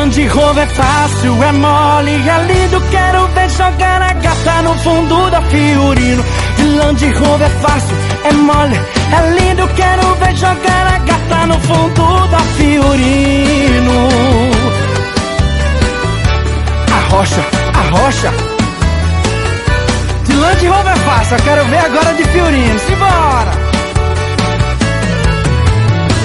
Land Rover é fácil, é mole, é lindo. Quero ver jogar a gata no fundo da Fiorino. De Land Rover é fácil, é mole, é lindo. Quero ver jogar a gata no fundo da Fiorino. Arrocha. De Land Rover é fácil, eu quero ver agora de Fiorino. Simbora!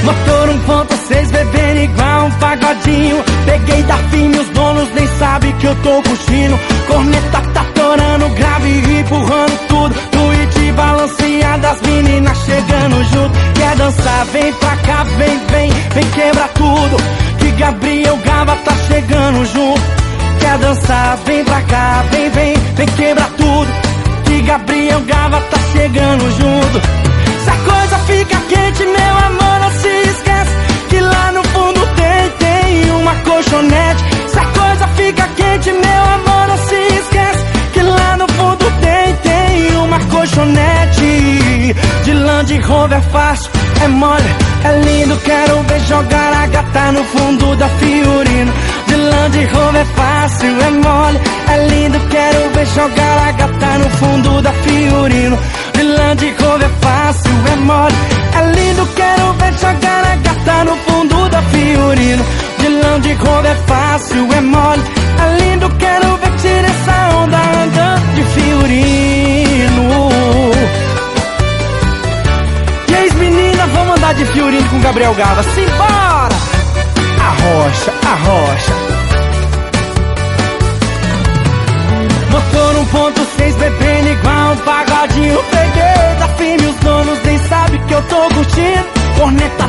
Motor 1.6 bebendo igual um pagodinho. Peguei da firme, os donos nem sabem que eu tô curtindo. Corneta tá torando, grave e empurrando tudo. Tweet balanceada, as meninas chegando junto. Quer dançar, vem pra cá, vem quebra tudo. Que Gabriel Gava tá chegando junto. Quer dançar, vem pra cá, vem quebra tudo. Que Gabriel Gava tá chegando junto. Se a coisa fica quente, meu amor, não se esquece que lá no fundo tem uma colchonete. Se a coisa fica quente, meu amor, não se esquece que lá no fundo tem uma colchonete. De Land Rover é fácil, é mole, é lindo. Quero ver jogar a gata no fundo da Fiorino. De Land Rover é fácil, é mole, é lindo. Quero ver jogar a gata no fundo da Fiorino. De Land Rover é fácil, é mole, é lindo. Quero ver jogar a gata no fundo da Fiorino. De Land Rover é fácil, é mole, é lindo. Quero ver tirar essa onda andando de Fiorino. E aí, meninas, vamos andar de Fiorino com Gabriel Gava. Simbora! Arrocha. Motor 1.6 bebendo igual um pagodinho. Peguei da firme, os donos nem sabem que eu tô curtindo. Corneta